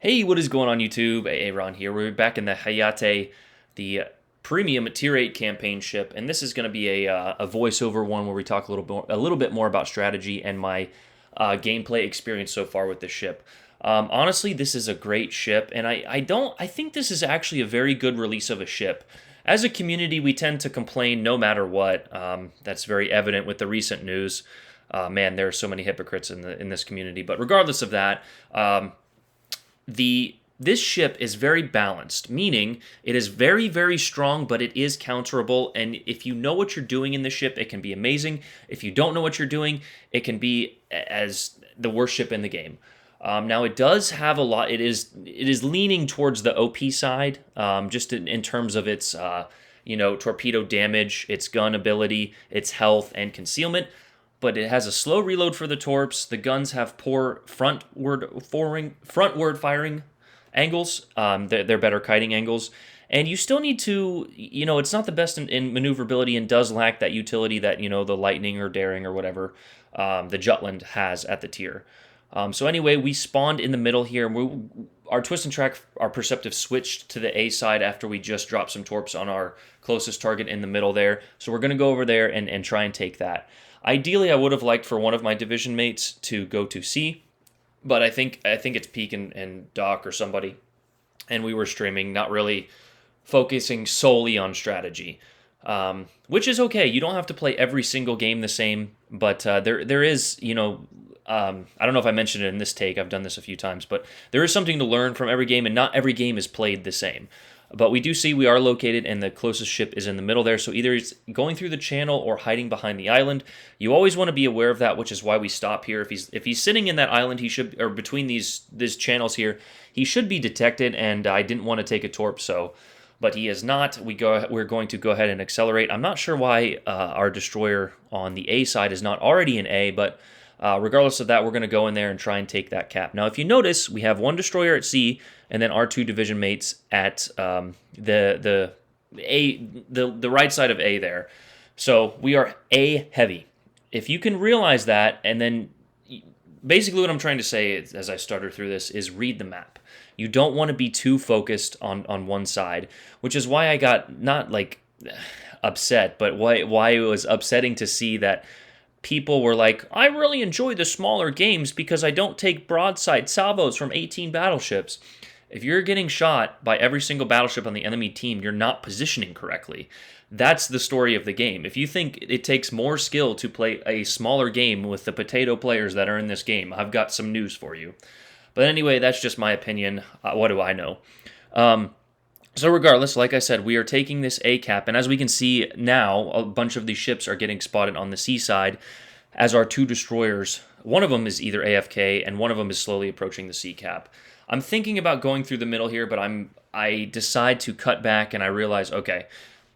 Hey, what is going on YouTube? Aaron here. We're back in the Hayate, the premium Tier 8 campaign ship, and this is going to be a voiceover one where we talk a little bit more about strategy and my gameplay experience so far with the ship. Honestly, this is a great ship, and I think this is actually a very good release of a ship. As a community, we tend to complain no matter what. That's very evident with the recent news. Man, there are so many hypocrites in this community. But regardless of that, this ship is very balanced, meaning it is very, very strong, but it is counterable. And if you know what you're doing in the ship, it can be amazing. If you don't know what you're doing, it can be as the worst ship in the game. Now it does have a lot. It is leaning towards the OP side, just in terms of its torpedo damage, its gun ability, its health, and concealment. But it has a slow reload for the torps. The guns have poor frontward firing angles. They're better kiting angles. And you still need to, it's not the best in maneuverability and does lack that utility that, the Lightning or Daring or whatever the Jutland has at the tier. So anyway, we spawned in the middle here. Our twist and track, our perceptive switched to the A side after we just dropped some torps on our closest target in the middle there. So we're going to go over there and try and take that. Ideally, I would have liked for one of my division mates to go to C, but I think it's Peak and Doc or somebody, and we were streaming, not really focusing solely on strategy, which is okay. You don't have to play every single game the same, but there is, I don't know if I mentioned it in this take. I've done this a few times, but there is something to learn from every game, and not every game is played the same. But we do see we are located, and the closest ship is in the middle there. So either it's going through the channel or hiding behind the island. You always want to be aware of that, which is why we stop here. If he's sitting in that island, he should, or between these channels here, he should be detected. And I didn't want to take a torp, but he is not. We're going to go ahead and accelerate. I'm not sure why our destroyer on the A side is not already in A, but regardless of that, we're going to go in there and try and take that cap. Now, if you notice, we have one destroyer at C, and then our two division mates at the right side of A there. So we are A heavy. If you can realize that, and then basically what I'm trying to say is, as I stutter through this, is read the map. You don't want to be too focused on one side, which is why I got not like upset, but why it was upsetting to see that people were like, I really enjoy the smaller games because I don't take broadside salvos from 18 battleships. If you're getting shot by every single battleship on the enemy team, you're not positioning correctly. That's the story of the game. If you think it takes more skill to play a smaller game with the potato players that are in this game, I've got some news for you. But anyway, that's just my opinion. What do I know? So regardless, like I said, we are taking this A cap, and as we can see now, a bunch of these ships are getting spotted on the C side as our two destroyers. One of them is either AFK, and one of them is slowly approaching the C cap. I'm thinking about going through the middle here, but I decide to cut back, and I realize, okay,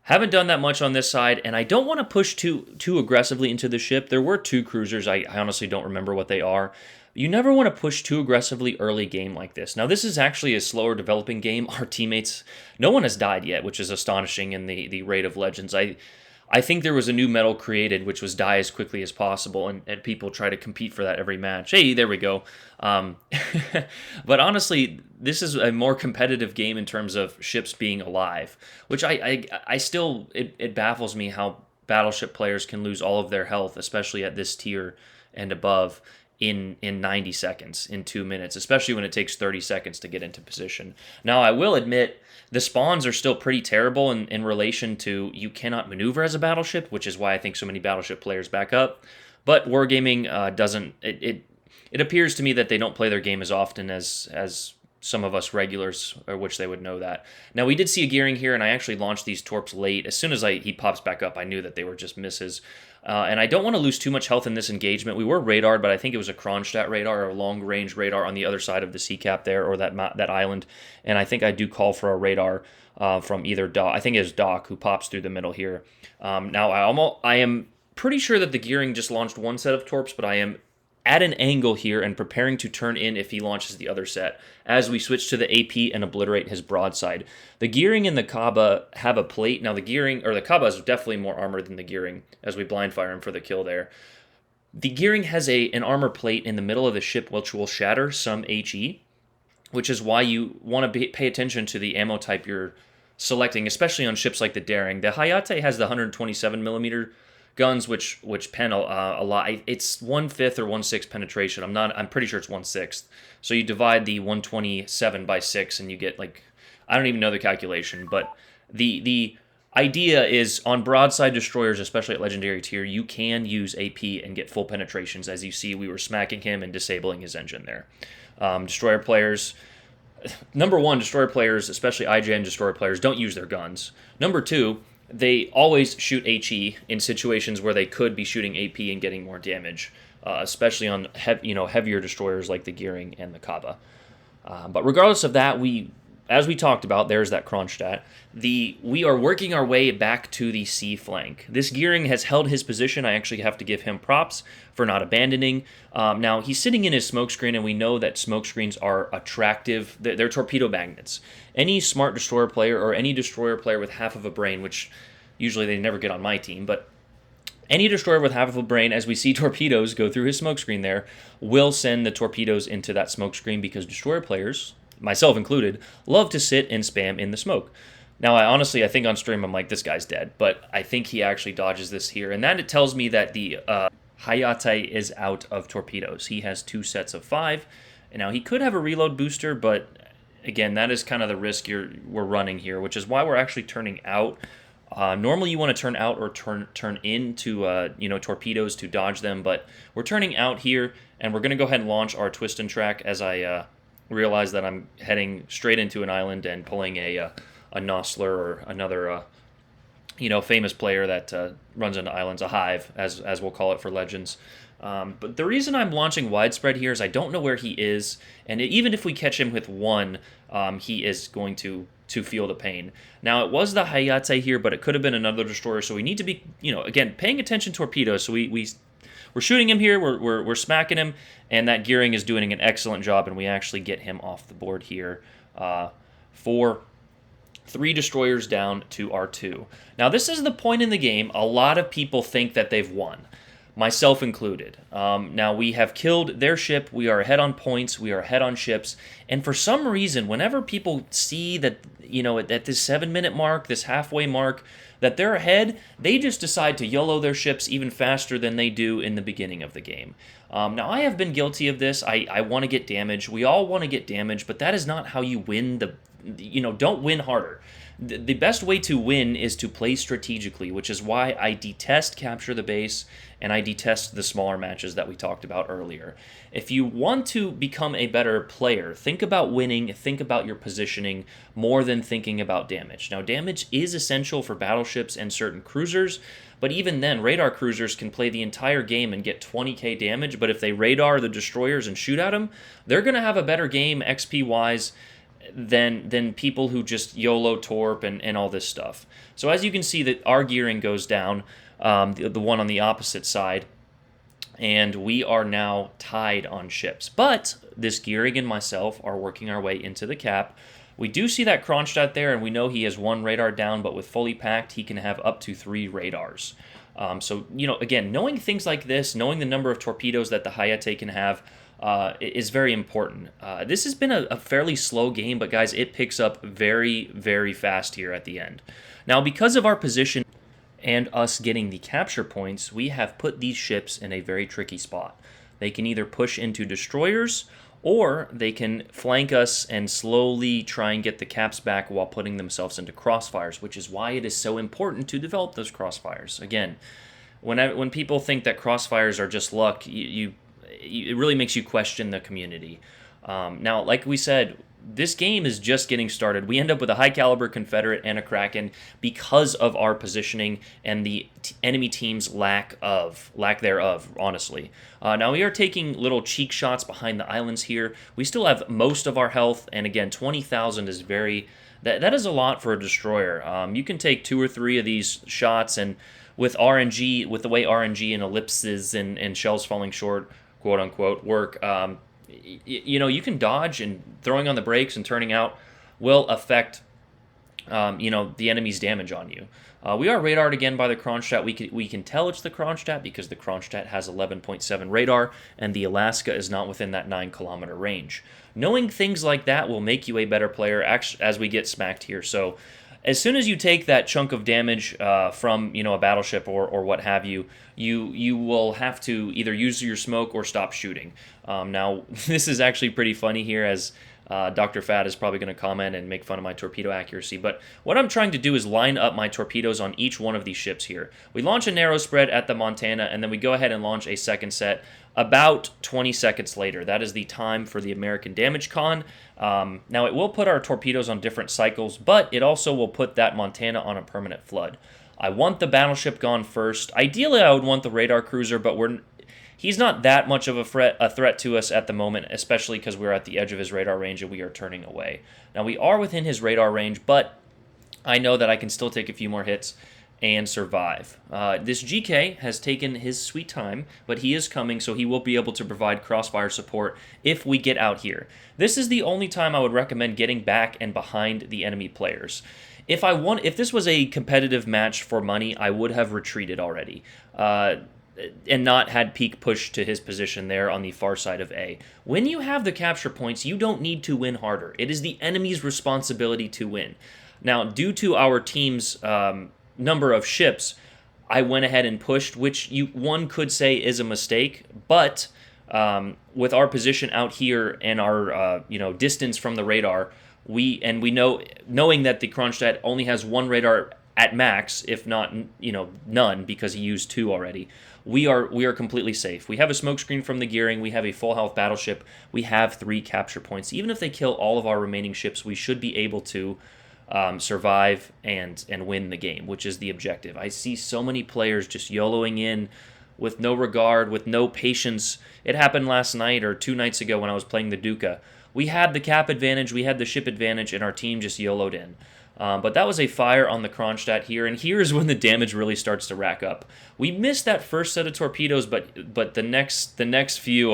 haven't done that much on this side, and I don't want to push too aggressively into the ship. There were two cruisers. I honestly don't remember what they are. You never want to push too aggressively early game like this. Now, this is actually a slower developing game. Our teammates, no one has died yet, which is astonishing in the Raid of Legends. I think there was a new medal created, which was die as quickly as possible, and people try to compete for that every match. Hey, there we go. But honestly, this is a more competitive game in terms of ships being alive, which I still, it baffles me how battleship players can lose all of their health, especially at this tier and above, in 90 seconds, in 2 minutes, especially when it takes 30 seconds to get into position. Now, I will admit, the spawns are still pretty terrible in relation to you cannot maneuver as a battleship, which is why I think so many battleship players back up. But Wargaming doesn't, it appears to me that they don't play their game as often as some of us regulars, or which they would know that. Now, we did see a gearing here, and I actually launched these torps late. As soon as he pops back up, I knew that they were just misses. And I don't want to lose too much health in this engagement. We were radared, but I think it was a Kronstadt radar or a long-range radar on the other side of the sea cap there, or that island. And I think I do call for a radar from either Doc. I think it's Doc who pops through the middle here. Now, I am pretty sure that the gearing just launched one set of torps, but I am at an angle here and preparing to turn in if he launches the other set as we switch to the AP and obliterate his broadside. The gearing and the Kaba have a plate. Now the Kaba is definitely more armor than the gearing as we blind fire him for the kill there. The gearing has an armor plate in the middle of the ship which will shatter some HE. which is why you want to pay attention to the ammo type you're selecting, especially on ships like the Daring. The Hayate has the 127 millimeter guns, which pen a lot. It's 1/5 or 1/6 penetration. I'm pretty sure it's 1/6. So you divide the 127 by 6, and you get like, I don't even know the calculation, but the idea is on broadside destroyers, especially at legendary tier, you can use AP and get full penetrations. As you see, we were smacking him and disabling his engine there. Destroyer players, number one, destroyer players, especially IGN destroyer players, don't use their guns. Number two, they always shoot HE in situations where they could be shooting AP and getting more damage, especially on heavier destroyers like the Gearing and the Kaba. But regardless of that, as we talked about, there's that Kronstadt. We are working our way back to the C flank. This Gearing has held his position. I actually have to give him props for not abandoning. Now, he's sitting in his smokescreen, and we know that smokescreens are attractive. They're torpedo magnets. Any smart destroyer player or any destroyer player with half of a brain, which usually they never get on my team, but any destroyer with half of a brain, as we see torpedoes go through his smokescreen there, will send the torpedoes into that smokescreen because destroyer players, myself included, love to sit and spam in the smoke. Now, I think on stream I'm like, this guy's dead, but I think he actually dodges this here, and that it tells me that the Hayate is out of torpedoes. He has 2 sets of 5, and now he could have a reload booster, but again, that is kind of the risk we're running here, which is why we're actually turning out. Normally you want to turn out or turn into torpedoes to dodge them, but we're turning out here, and we're going to go ahead and launch our twist and track as I realize that I'm heading straight into an island and pulling a Nosler or another famous player that runs into islands, a hive, as we'll call it for Legends. But the reason I'm launching widespread here is I don't know where he is, and even if we catch him with 1, he is going to feel the pain. Now, it was the Hayate here, but it could have been another destroyer, so we need to be, again, paying attention to torpedoes. So we're shooting him here, we're smacking him, and that Gearing is doing an excellent job, and we actually get him off the board here for 3 destroyers down to R2. Now, this is the point in the game a lot of people think that they've won, myself included. Now, we have killed their ship, we are ahead on points, we are ahead on ships, and for some reason, whenever people see that, at this 7-minute mark, this halfway mark, that they're ahead, they just decide to YOLO their ships even faster than they do in the beginning of the game. Now, I have been guilty of this. I want to get damage. We all want to get damage, but that is not how you win don't win harder. The best way to win is to play strategically, which is why I detest capture the base, and I detest the smaller matches that we talked about earlier. If you want to become a better player, think about winning, think about your positioning more than thinking about damage. Now, damage is essential for battleships and certain cruisers, but even then, radar cruisers can play the entire game and get 20k damage, but if they radar the destroyers and shoot at them, they're going to have a better game XP-wise than people who just YOLO torp and all this stuff. So as you can see, that our Gearing goes down, the one on the opposite side, and we are now tied on ships. But this Gearing and myself are working our way into the cap. We do see that Kronstadt there, and we know he has 1 radar down, but with fully packed, he can have up to 3 radars. So, again, knowing things like this, knowing the number of torpedoes that the Hayate can have, is very important. This has been a fairly slow game, but guys, it picks up very, very fast here at the end. Now, because of our position and us getting the capture points, we have put these ships in a very tricky spot. They can either push into destroyers, or they can flank us and slowly try and get the caps back while putting themselves into crossfires, which is why it is so important to develop those crossfires. Again, when people think that crossfires are just luck, it really makes you question the community. Now, like we said, this game is just getting started. We end up with a high caliber Confederate and a Kraken because of our positioning and the enemy team's lack thereof, honestly. Now, we are taking little cheek shots behind the islands here. We still have most of our health, and again, 20,000 is that is a lot for a destroyer. You can take 2 or 3 of these shots, and with RNG, with the way RNG and ellipses and shells falling short, quote unquote, work, you can dodge, and throwing on the brakes and turning out will affect the enemy's damage on you. We are radared again by the Kronstadt. We can tell it's the Kronstadt because the Kronstadt has 11.7 radar, and the Alaska is not within that 9-kilometer range. Knowing things like that will make you a better player as we get smacked here. So as soon as you take that chunk of damage from a battleship or what have you, you will have to either use your smoke or stop shooting. Now this is actually pretty funny here, as Dr. Fat is probably going to comment and make fun of my torpedo accuracy, but what I'm trying to do is line up my torpedoes on each one of these ships here. We launch a narrow spread at the Montana, and then we go ahead and launch a second set about 20 seconds later. That is the time for the American damage con. Now, it will put our torpedoes on different cycles, but it also will put that Montana on a permanent flood. I want the battleship gone first. Ideally, I would want the radar cruiser, but he's not that much of a threat to us at the moment, especially because we're at the edge of his radar range and we are turning away. Now, we are within his radar range, but I know that I can still take a few more hits and survive. This GK has taken his sweet time, but he is coming, so he will be able to provide crossfire support if we get out here. This is the only time I would recommend getting back and behind the enemy players. If this was a competitive match for money, I would have retreated already. And not had peak pushed to his position there on the far side of A. When you have the capture points, you don't need to win harder. It is the enemy's responsibility to win. Now, due to our team's number of ships, I went ahead and pushed, which one could say is a mistake, but with our position out here and our distance from the radar, knowing that the Kronstadt only has one radar at max, if not none, because he used 2 already. We are completely safe. We have a smokescreen from the gearing. We have a full health battleship. We have 3 capture points. Even if they kill all of our remaining ships, we should be able to survive and win the game, which is the objective. I see so many players just YOLOing in with no regard, with no patience. It happened last night or 2 nights ago when I was playing the Duca. We had the cap advantage, we had the ship advantage, and our team just YOLO'd in. But that was a fire on the Kronstadt here, and here's when the damage really starts to rack up. We missed that first set of torpedoes, but the next few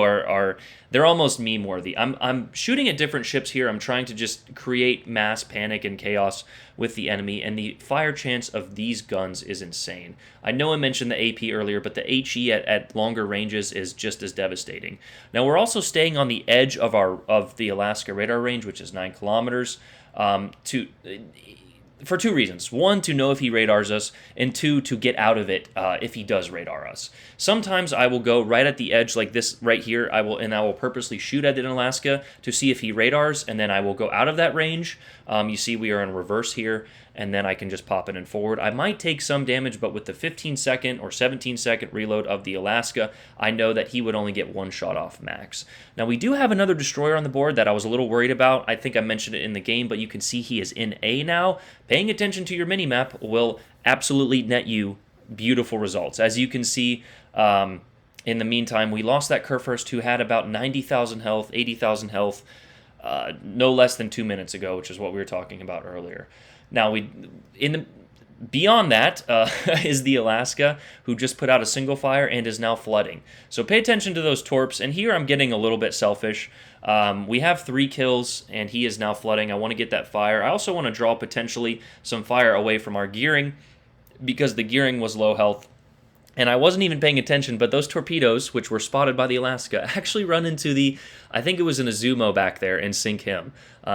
they're almost meme worthy. I'm shooting at different ships here. I'm trying to just create mass panic and chaos with the enemy, and the fire chance of these guns is insane. I know I mentioned the AP earlier, but the HE at longer ranges is just as devastating. Now we're also staying on the edge of the Alaska radar range, which is 9 kilometers. For 2 reasons. 1, to know if he radars us, and 2, to get out of it if he does radar us. Sometimes I will go right at the edge like this right here. I will purposely shoot at it in Alaska to see if he radars, and then I will go out of that range. You see we are in reverse here, and then I can just pop it in forward. I might take some damage, but with the 15-second or 17-second reload of the Alaska, I know that he would only get 1 shot off max. Now, we do have another destroyer on the board that I was a little worried about. I think I mentioned it in the game, but you can see he is in A now. Paying attention to your minimap will absolutely net you beautiful results. As you can see, in the meantime, we lost that Kurfürst, who had about 90,000 health, 80,000 health, no less than 2 minutes ago, which is what we were talking about earlier. Now, beyond that is the Alaska, who just put out a single fire and is now flooding. So pay attention to those torps, and here I'm getting a little bit selfish. We have 3 kills, and he is now flooding. I want to get that fire. I also want to draw potentially some fire away from our gearing, because the gearing was low health. And I wasn't even paying attention, but those torpedoes, which were spotted by the Alaska, actually run into I think it was an Azumo back there, and sink him.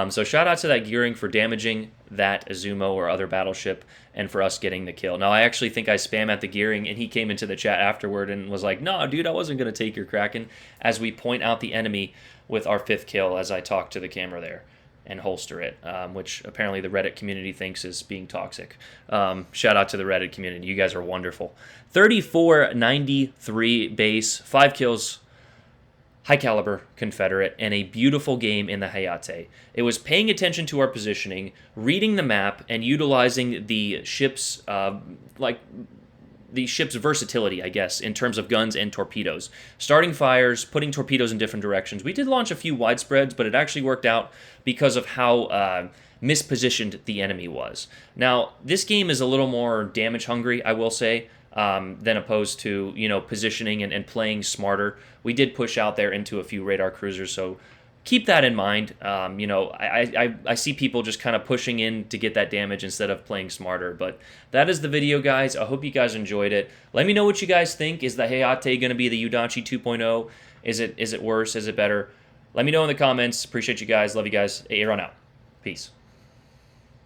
So shout out to that gearing for damaging that Azumo or other battleship, and for us getting the kill. Now, I actually think I spam at the gearing, and he came into the chat afterward and was like, "No, dude, I wasn't going to take your Kraken," as we point out the enemy with our 5th kill as I talk to the camera there and holster it, which apparently the Reddit community thinks is being toxic. Shout out to the Reddit community. You guys are wonderful. 3493 base, 5 kills, high caliber Confederate, and a beautiful game in the Hayate. It was paying attention to our positioning, reading the map, and utilizing the ship's versatility, I guess, in terms of guns and torpedoes. Starting fires, putting torpedoes in different directions. We did launch a few widespreads, but it actually worked out because of how mispositioned the enemy was. Now, this game is a little more damage hungry, I will say, than opposed to, positioning and playing smarter. We did push out there into a few radar cruisers, so keep that in mind. I see people just kind of pushing in to get that damage instead of playing smarter. But that is the video, guys. I hope you guys enjoyed it. Let me know what you guys think. Is the Hayate going to be the Yudachi 2.0? Is it worse? Is it better? Let me know in the comments. Appreciate you guys. Love you guys. Aaron out. Peace.